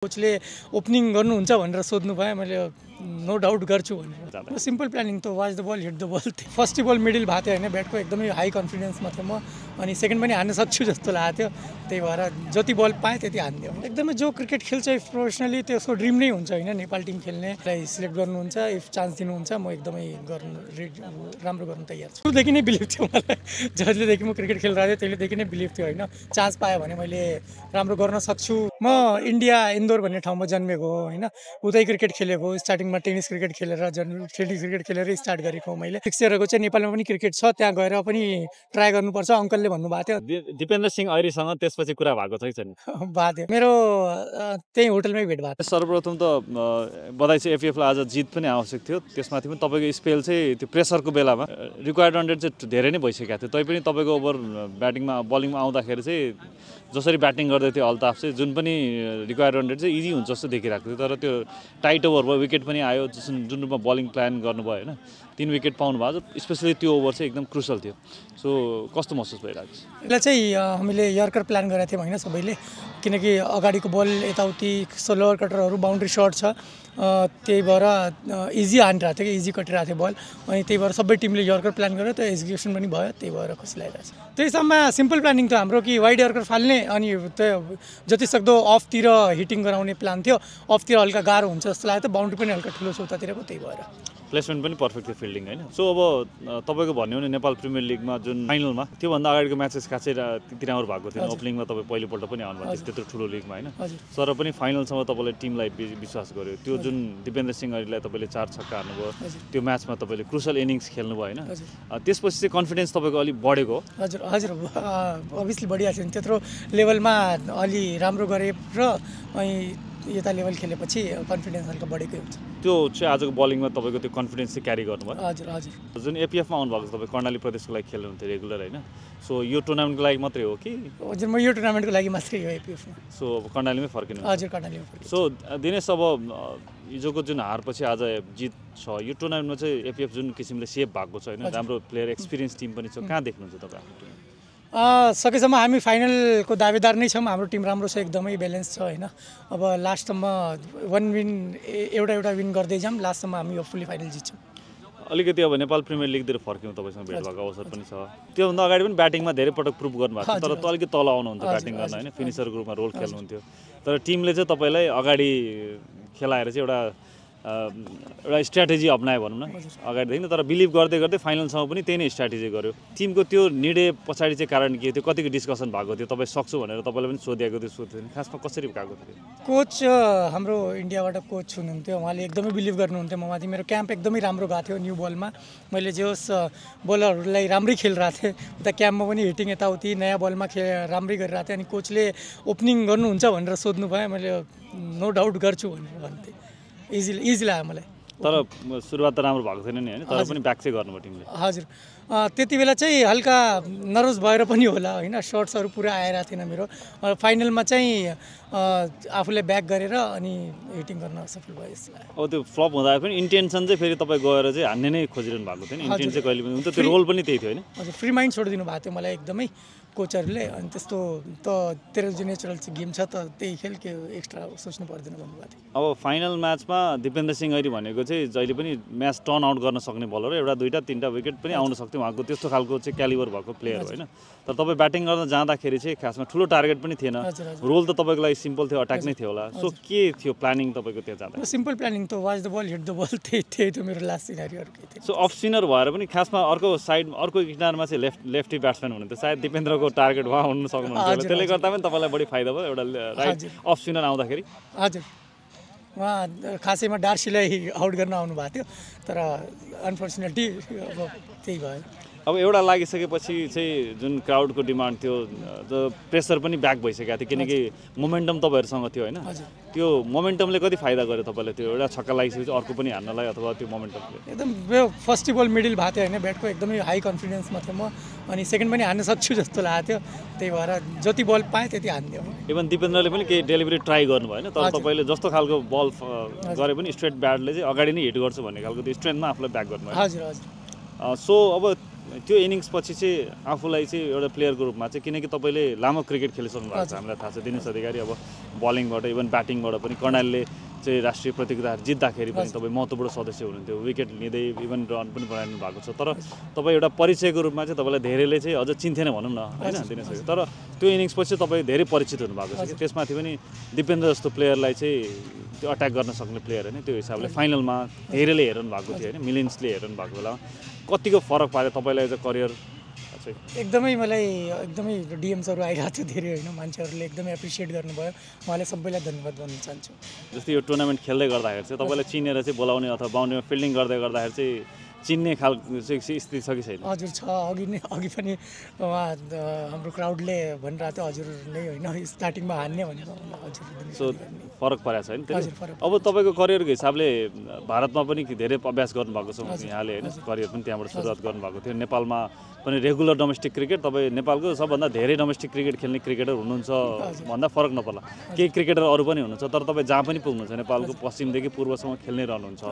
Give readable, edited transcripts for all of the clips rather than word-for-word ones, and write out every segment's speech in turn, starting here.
कोचले opening गर्नुहुन्छ भनेर सोध्नु भयो मैले नो डाउट गर्छु भनेर सिम्पल प्लानिङ त watch the ball hit the ball थियो फर्स्ट बल मिडल भएको थियो होइन ब्याटको एकदमै हाई कन्फिडेन्समा थियो म अनि सेकेन्ड पनि हान्न सक्छु जस्तो लागेको थियो त्यही भएर जति बल पाएँ त्यति हान्दियो एकदमै जो क्रिकेट खेल्छ इफ प्रोफेसनली त्यसको ड्रिम नै हुन्छ होइन नेपाल टिम खेल्नेलाई सिलेक्ट गर्नुहुन्छ इफ चान्स दिनुहुन्छ म एकदमै राम्रो गर्न तयार छु सुरुदेखि नै बिलिभ थियो मलाई जहिलेदेखि म क्रिकेट खेलिरहेको थिएँ त्यसलेदेखि नै बिलिभ थियो होइन चान्स पायो भने मैले राम्रो गर्न सक्छु म इन्डिया इन्दोर भन्ने ठाउँमा जन्मेको हो होइन उतै क्रिकेट खेलेको स्टार्टिङमा टेनिस क्रिकेट खेलेर टेनिस क्रिकेट खेलेरै स्टार्ट गरेको मैले 6 इयरको चाहिँ नेपालमा पनि क्रिकेट छ त्यहाँ गएर पनि ट्राई गर्नुपर्छ अङ्कलले भन्नुभएको थियो दिपेन्द्र सिंह ऐरीसँग त्यसपछि कुरा भएको छैन भएको थियो मेरो त्यही होटलमै भेट भएको सर्वप्रथम त बधाई छ एफएफलाई आज जित पनि आवश्यक थियो त्यसमाथि पनि तपाईँको स्पेल चाहिँ त्यो प्रेसरको बेलामा रिक्वायर्ड रन रेट चाहिँ धेरै नै भइसकेको थियो तैपनि तपाईँको ओभर ब्याटिङमा बलिङमा आउँदाखेरि चाहिँ जसरी ब्याटिङ गर्दै थियो अल्ताफ चाहिँ जुन पनि रिक्वायर्ड रन रेट चाहिँ इजी हुन्छ जस्तो देखिरहेको थियो तर त्यो टाइट ओभर भयो विकेट पनि आयो जुन रूपमा बलिङ प्लान गर्नुभयो होइन 3 विकेट पाउनु भएको स्पेसली त्यो ओभर चाहिँ एकदम क्रुसल थियो सो कस्तो महसुस भइरहेको छ यसलाई चाहिँ हामीले यर्कर प्लान गरेको थियौँ होइन सबैले किनकि अगाडिको बल यताउति लोवर कटरहरू बााउन्ड्री सर्ट छ त्यही भएर इजी हानिरहेको थियो कि इजी कटिरहेको थियो बल अनि त्यही भएर सबै टिमले यर्कर प्लान गरेर त्यो एक्जिक्युसन पनि भयो त्यही भएर खुसी लागिरहेको छ त्यही समयमा सिम्पल प्लानिङ थियो हाम्रो कि वाइड यर्कर फाल्ने अनि त्यो जतिसक्दो अफतिर हिटिङ गराउने प्लान थियो अफतिर हल्का गाह्रो हुन्छ जस्तो लाग्यो थियो बााउन्ड्री पनि हल्का ठुलो छ उतातिरको त्यही भएर प्लेसमेन्ट पनि पर्फेक्ट थियो फिल्डिङ होइन सो अब तपाईँको भन्यो भने नेपाल प्रिमियर लिगमा जुन फाइनलमा त्योभन्दा अगाडिको म्याचेस खासै त्यति राम्रो भएको थियो ओपनिङमा तपाईँ पहिलोपल्ट पनि आउनुभएको थियो त्यत्रो ठुलो लिगमा होइन तर पनि फाइनलसम्म तपाईँले टिमलाई विश्वास गर्यो त्यो जुन दिपेन्द्र सिंह ऐरीलाई तपाईँले 4 छक्का हान्नुभयो त्यो म्याचमा तपाईँले क्रुसल इनिङ्स खेल्नुभयो होइन त्यसपछि चाहिँ कन्फिडेन्स तपाईँको अलिक बढेको हजुर हजुर अभियसली बढिरहेको थियो नि त्यत्रो लेभलमा अलि राम्रो गरे र अनि यता लेभल खेलेपछि कन्फिडेन्स हल्का बढेकै हुन्छ त्यो चाहिँ आजको बलिङमा तपाईँको त्यो कन्फिडेन्स चाहिँ क्यारी गर्नुभयो हजुर हजुर जुन एपिएफमा आउनुभएको छ तपाईँ कर्णाली प्रदेशको लागि खेल्नुहुन्थ्यो रेगुलर होइन सो यो टुर्नामेन्टको लागि मात्रै हो कि हजुर म यो टुर्नामेन्टको लागि मात्रै हो एपिएफमा सो अब कर्णालीमै फर्किनु हजुर कर्णालीमा फर्किनु सो दिनेश अब हिजोको जुन हारपछि आज जित छ यो टुर्नामेन्टमा चाहिँ एपिएफ जुन किसिमले सेप भएको छ होइन राम्रो प्लेयर एक्सपिरियन्स टिम पनि छ कहाँ देख्नुहुन्छ तपाईँ आफ्नो सकेसम्म हामी फाइनलको दावेदार नै छौँ हाम्रो टिम राम्रो छ एकदमै ब्यालेन्स छ होइन अब लास्टसम्म एउटा विन गर्दै जाऊँ लास्टसम्म हामी होपफुली फाइनल जित्छौँ अलिकति अब नेपाल प्रिमियर लिगतिर फर्क्यौँ तपाईँसँग भेट भएको अवसर पनि छ त्योभन्दा अगाडि पनि ब्याटिङमा धेरै पटक प्रुभ गर्नुभएको छ तर त अलिकति तल आउनुहुन्छ ब्याटिङ गर्न होइन फिनिसर ग्रुपमा रोल खेल्नुहुन्थ्यो तर टिमले चाहिँ तपाईँलाई अगाडि खेलाएर चाहिँ एउटा स्ट्राटेजी अप्नायो भनौँ न अगाडिदेखि तर बिलिभ गर्दै गर्दै फाइनलसम्म पनि त्यही नै स्ट्राटेजी गर्यो टिमको त्यो निर्णय पछाडि चाहिँ कारण के थियो कतिको डिस्कसन भएको थियो तपाईँ सक्छु भनेर तपाईँलाई पनि सोधेको थियो सोध्थ्यो खासमा कसरी गएको थियो कोच हाम्रो इन्डियाबाट कोच हुनुहुन्थ्यो उहाँले एकदमै बिलिभ गर्नुहुन्थ्यो म माथि मेरो क्याम्प एकदमै राम्रो गएको थियो न्यू बलमा मैले जे होस् बलरहरूलाई राम्रै खेलिरहेको थिएँ उता क्याम्पमा पनि हिटिङ यताउति नयाँ बलमा राम्रै गरिरहेको थिएँ अनि कोचले ओपनिङ गर्नुहुन्छ भनेर सोध्नु भयो मैले नो डाउट गर्छु भनेर भन्थेँ इजी लाग्यो मलाई तर सुरुवात त राम्रो भएको थिएन नि होइन तर पनि ब्याक चाहिँ गर्नुभयो टिमले हजुर त्यति बेला चाहिँ हल्का नर्भस भएर पनि होला होइन सर्ट्सहरू पुरा आइरहेको थिएन मेरो फाइनलमा चाहिँ आफूले ब्याक गरेर अनि हिटिङ गर्न सफल भयो जस्तो लाग्यो अब त्यो फ्लप हुँदा पनि इन्टेन्सन चाहिँ फेरि तपाईँ गएर चाहिँ हान्ने नै खोजिरहनु भएको थियो नि इन्टेन्सन चाहिँ कहिले पनि हुन्छ त्यो रोल पनि त्यही थियो होइन हजुर फ्री माइन्ड छोडिदिनु भएको थियो मलाई एकदमै कोचहरूले अनि त्यस्तो त तेरो जो नेचुरल चाहिँ गेम छ त त्यही खेल के एक्स्ट्रा सोच्नु पर्दैन भन्नुभएको थियो अब फाइनल म्याचमा दिपेन्द्र सिंह ऐरी भनेको चाहिँ जहिले पनि म्याच टर्न आउट गर्न सक्ने बलर एउटा 2-3 विकेट पनि आउन सक्थ्यो उहाँको त्यस्तो खालको चाहिँ क्यालिबर भएको प्लेयर होइन तर तपाईँ ब्याटिङ गर्न जाँदाखेरि चाहिँ खासमा ठुलो टार्गेट पनि थिएन रोल त तपाईँको लागि सिम्पल थियो अट्याक नै थियो होला सो के थियो प्लानिङ तपाईँको त्यहाँ जाँदा सिम्पल प्लानिङ त watch the ball hit the ball त्यही थियो मेरो लास्ट सिनारीहरू थियो सो अफ स्पिनर भएर पनि खासमा अर्को साइड अर्को किनारमा चाहिँ लेफ्टी ब्याट्सम्यान हुनुहुन्थ्यो सायद दिपेन्द्रको टार्गेट उहाँ हुन सक्नुहुन्छ त्यसले गर्दा पनि तपाईँलाई बढी फाइदा भयो एउटा राइट अफ स्पिनर आउँदाखेरि हजुर उहाँ खासैमा डार्सीलाई आउट गर्न आउनुभएको थियो तर अनफर्चुनेटली अब त्यही भयो अब एउटा लागिसकेपछि चाहिँ जुन क्राउडको डिमान्ड थियो प्रेसर पनि ब्याक भइसकेको थियो किनकि मोमेन्टम तपाईँहरूसँग थियो होइन त्यो मोमेन्टमले कति फाइदा गर्यो तपाईँलाई त्यो एउटा छक्का लागिसकेपछि अर्को पनि हान्नलाई अथवा त्यो मोमेन्टमले एकदम फर्स्ट बल मिडल भएको थियो होइन ब्याटको एकदमै हाई कन्फिडेन्समा थियो म अनि सेकेन्ड पनि हान्न सक्छु जस्तो लागेको थियो त्यही भएर जति बल पाएँ त्यति हान्दियो इभन दिपेन्द्रले पनि केही डेलिभरी ट्राई गर्नुभयो होइन तर तपाईँले जस्तो खालको बल गरे पनि स्ट्रेट ब्याटले चाहिँ अगाडि नै हिट गर्छु भन्ने खालको त्यो स्ट्रेन्थमा आफूलाई ब्याक गर्नुभयो हजुर हजुर सो अब त्यो इनिङ्स पछि चाहिँ आफूलाई चाहिँ एउटा प्लेयरको रूपमा चाहिँ किनकि तपाईँले लामो क्रिकेट खेलिसक्नु भएको छ हामीलाई थाहा छ दिनेश अधिकारी अब बलिङबाट इभन ब्याटिङबाट पनि कर्णालीले चाहिँ राष्ट्रिय प्रतियोगिताहरू जित्दाखेरि पनि तपाईँ महत्त्वपूर्ण सदस्य हुनुहुन्थ्यो विकेट लिँदै इभन रन पनि बनाइनु भएको छ तर तपाईँ एउटा परिचयको रूपमा चाहिँ तपाईँलाई धेरैले चाहिँ अझ चिन्थेन भनौँ न होइन दिनेश अधिकारी तर त्यो इनिङ्स पछि तपाईँ धेरै परिचित हुनुभएको छ कि त्यसमाथि पनि दिपेन्द्र जस्तो प्लेयरलाई चाहिँ त्यो अट्याक गर्न सक्ने प्लेयर होइन त्यो हिसाबले फाइनलमा धेरैले हेर्नु भएको थियो होइन मिलियन्सले हेर्नु भएको बेलामा कतिको फरक पार्यो तपाईँलाई एज अ करियर चाहिँ एकदमै मलाई एकदमै डिएम्सहरू आइरहेको थियो धेरै होइन मान्छेहरूले एकदमै एप्रिसिएट गर्नुभयो उहाँलाई सबैलाई धन्यवाद भन्न चाहन्छु जस्तै यो टुर्नामेन्ट खेल्दै गर्दाखेरि चाहिँ तपाईँलाई चिनेर चाहिँ बोलाउने अथवा बााउन्ड्रीमा फिल्डिङ गर्दै गर्दाखेरि चाहिँ चिन्ने खालको चाहिँ स्थिति छ कि छैन हजुर छ अघि पनि उहाँ हाम्रो क्राउडले भनिरहेको थियो हजुर नै होइन स्टार्टिङमा हान्ने भनेर हजुर सो फरक परेको छ होइन हजुर, फरक अब तपाईँको करियरको हिसाबले भारतमा पनि धेरै अभ्यास गर्नुभएको छ यहाँले होइन करियर पनि त्यहाँबाट सुरुवात गर्नुभएको थियो नेपालमा पनि रेगुलर डोमेस्टिक क्रिकेट तपाईँ नेपालको सबभन्दा धेरै डोमेस्टिक क्रिकेट खेल्ने क्रिकेटर हुनुहुन्छ भन्दा फरक नपर्ला केही क्रिकेटर अरू पनि हुनुहुन्छ तर तपाईँ जहाँ पनि पुग्नुहुन्छ नेपालको पश्चिमदेखि पूर्वसम्म खेल्नै रहनुहुन्छ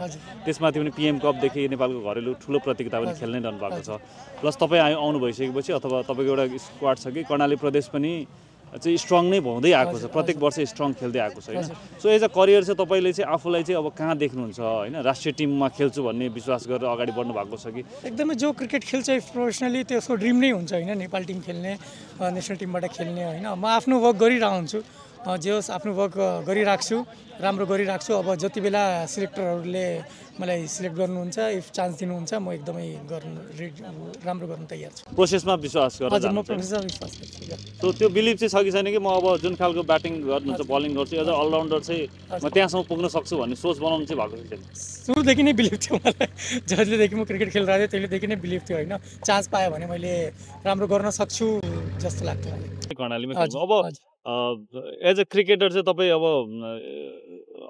त्यसमाथि पनि पिएम कपदेखि नेपालको घरेलु ठुलो प्रतियोगिता पनि खेल्नै रहनु भएको छ प्लस तपाईँ आउनु भइसकेपछि अथवा तपाईँको एउटा स्क्वाड छ कि कर्णाली प्रदेश पनि चाहिँ स्ट्रङ नै हुँदै आएको छ प्रत्येक वर्ष स्ट्रङ खेल्दै आएको छ होइन सो एज अ करियर चाहिँ तपाईँले चाहिँ आफूलाई चाहिँ अब कहाँ देख्नुहुन्छ होइन राष्ट्रिय टिममा खेल्छु भन्ने विश्वास गरेर अगाडि बढ्नु भएको छ कि एकदमै जो क्रिकेट खेल्छ प्रोफेसनली त्यसको ड्रिम नै हुन्छ होइन नेपाल टिम खेल्ने नेसनल टिमबाट खेल्ने होइन म आफ्नो वर्क गरिरहेको हुन्छु जे होस् आफ्नो वर्क गरिराख्छु राम्रो गरिराख्छु अब जति बेला सिलेक्टरहरूले मलाई सिलेक्ट गर्नुहुन्छ इफ चान्स दिनुहुन्छ म एकदमै राम्रो गर्न तयार छु प्रोसेसमा विश्वास गरेर हजुर म प्रोफेसरमा विश्वास गर्छु सो त्यो बिलिभ चाहिँ छ कि छैन कि म अब जुन खालको ब्याटिङ गर्नुहुन्छ बलिङ गर्छु एज अ अलराउन्डर चाहिँ म त्यहाँसम्म पुग्न सक्छु भन्ने सोच बनाउनु चाहिँ भएको छैन सुरुदेखि नै बिलिभ थियो मलाई जहिलेदेखि म क्रिकेट खेलिरहेको थिएँ त्यसलेदेखि नै बिलिभ थियो होइन चान्स पायो भने मैले राम्रो गर्न सक्छु जस्तो लाग्थ्यो मलाई कर्णालीमा खेल्नु अब एज अ क्रिकेटर चाहिँ तपाईँ अब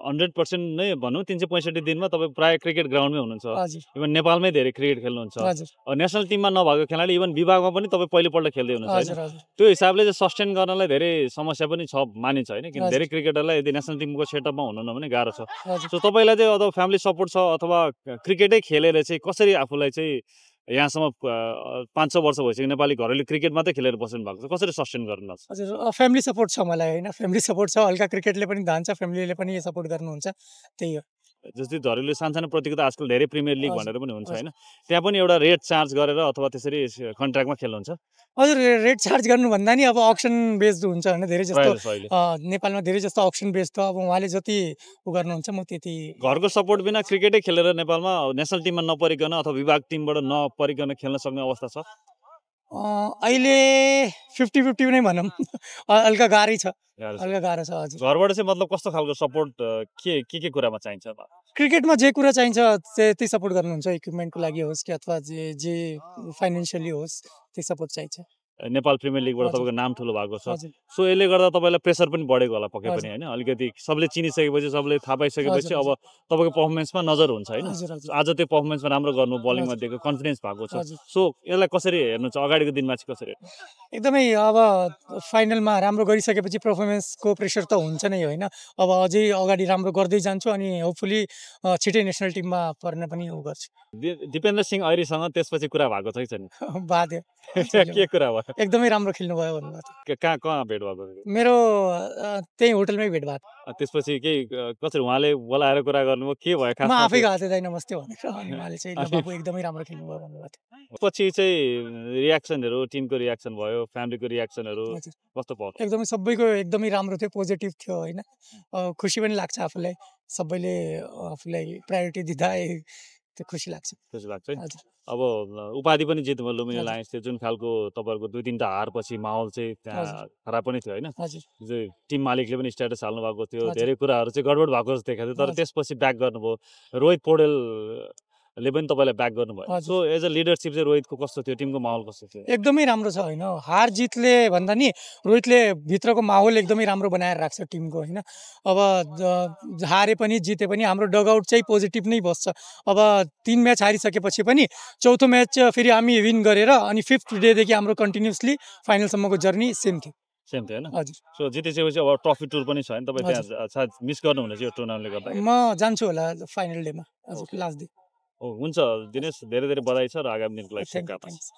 100% नै भनौँ 365 दिनमा तपाईँ प्रायः क्रिकेट ग्राउन्डमै हुनुहुन्छ इभन नेपालमै धेरै क्रिकेट खेल्नुहुन्छ नेसनल टिममा नभएको खेलाडी इभन विभागमा पनि तपाईँ पहिलोपल्ट खेल्दै हुनुहुन्छ होइन त्यो हिसाबले चाहिँ सस्टेन गर्नलाई धेरै समस्या पनि छ मानिन्छ होइन किन धेरै क्रिकेटरलाई यदि नेसनल टिमको सेटअपमा हुनु नभने गाह्रो छ सो तपाईँलाई चाहिँ अथवा फ्यामिली सपोर्ट छ अथवा क्रिकेटै खेलेर चाहिँ कसरी आफूलाई चाहिँ यहाँसम्म 500 वर्ष भइसक्यो नेपाली घरेलु क्रिकेट मात्रै खेलेर बस्नु भएको छ कसरी सस्टेन गर्नुहुन्छ हजुर फ्यामिली सपोर्ट छ मलाई होइन फ्यामिली सपोर्ट छ हल्का क्रिकेटले पनि धान्छ फ्यामिलीले पनि सपोर्ट गर्नुहुन्छ त्यही हो जस्तै घरेलु सानसानो प्रतियोगिता आजकल धेरै प्रिमियर लिग भनेर पनि हुन्छ होइन त्यहाँ पनि एउटा रेट चार्ज गरेर अथवा त्यसरी कन्ट्र्याक्टमा खेल्नुहुन्छ हजुर रेट चार्ज गर्नुभन्दा नि अब अक्सन बेस्ड हुन्छ होइन धेरै जस्तो नेपालमा धेरै जस्तो अक्सन बेस्ड छ अब उहाँले जति उ गर्नुहुन्छ म त्यति घरको सपोर्ट बिना क्रिकेटै खेलेर नेपालमा नेसनल टिममा नपरिकन अथवा विभाग टिमबाट नपरिकन खेल्न सक्ने अवस्था छ अहिले 50-50 नै भनौँ हल्का गाह्रै छ हल्का गाह्रो छ हजुर घरबाट चाहिँ मतलब कस्तो खालको सपोर्ट के कुरामा चाहिन्छ क्रिकेटमा जे कुरा चाहिन्छ त्यही सपोर्ट गर्नुहुन्छ इक्विपमेन्टको लागि होस् कि अथवा जे फाइनेन्सियली होस् त्यही सपोर्ट चाहिन्छ नेपाल प्रिमियर लिगबाट तपाईँको नाम ठुलो भएको छ सो यसले गर्दा तपाईँलाई प्रेसर पनि बढेको होला पक्कै पनि होइन अलिकति सबले चिनिसकेपछि सबले थाहा पाइसकेपछि अब तपाईँको पर्फर्मेन्समा नजर हुन्छ होइन आज त्यो पर्फर्मेन्समा राम्रो गर्नु बलिङमा दिएको कन्फिडेन्स भएको छ सो यसलाई कसरी हेर्नु छ अगाडिको दिनमा चाहिँ कसरी एकदमै अब फाइनलमा राम्रो गरिसकेपछि पर्फर्मेन्सको प्रेसर त हुन्छ नै होइन अब अझै अगाडि राम्रो गर्दै जान्छु अनि होपफुली छिटै नेसनल टिममा पर्न पनि उ गर्छु दिपेन्द्र सिंह ऐरीसँग त्यसपछि कुरा भएको छ कि छैन बाध्य के कुरा भयो एकदमै राम्रो खेल्नुभयो भन्नुभयो कहाँ भेट भएको मेरो त्यही होटलमै भेट भएको त्यसपछि केही कसरी उहाँले बोलाएर कुरा गर्नुभयो के भयो खास म आफै गएको थिएँ नमस्ते भनेर अनि उहाँले चाहिँ बाबु एकदमै राम्रो खेल्नुभयो भन्नुभएको थियो पछि चाहिँ रियाक्सनहरू टिमको रियाक्सन भयो फ्यामिलीको रियाक्सनहरू कस्तो भयो एकदमै सबैको एकदमै राम्रो थियो पोजिटिभ थियो होइन खुसी पनि लाग्छ आफूलाई सबैले आफूलाई प्रायोरिटी दिँदा त्यो खुसी लाग्छ हजुर अब उपाधि पनि जित्नुभयो लुम्बिनी लायन्स थियो जुन खालको तपाईँहरूको 2-3टा हार पछि माहौल चाहिँ त्यहाँ खराब पनि थियो होइन टिम मालिकले पनि स्ट्याटस हाल्नु भएको थियो धेरै कुराहरू चाहिँ गडबड भएको जस्तो देखाएको थियो तर त्यसपछि ब्याक गर्नुभयो रोहित पौडेलले पनि तपाईँलाई ब्याक गर्नुभयो सो एज अ लिडरसिप चाहिँ रोहितको कस्तो थियो टिमको माहौल कस्तो थियो एकदमै राम्रो छ होइन हार जितले भन्दा नि रोहितले भित्रको माहौल एकदमै राम्रो बनाएर राख्छ टिमको होइन अब हारे पनि जिते पनि हाम्रो डगआउट चाहिँ पोजिटिभ नै बस्छ अब 3 म्याच हारिसकेपछि पनि चौथो म्याच फेरि हामी विन गरेर अनि 5th डेदेखि हाम्रो कन्टिन्युसली फाइनलसम्मको जर्नी सेम थियो होइन हजुर सो जितिसकेपछि अब ट्रफी टुर पनि छ नि तपाईँ त्यहाँ सायद मिस गर्नुहुनेछ यो टुर्नामेन्टले गर्दा म जान्छु होला फाइनल डेमा हजुर लास्ट डे हो हुन्छ दिनेश धेरै धेरै बधाई छ र आगामी दिनको लागि थ्याङ्क यू शुभकामना छ थ्याङ्क्स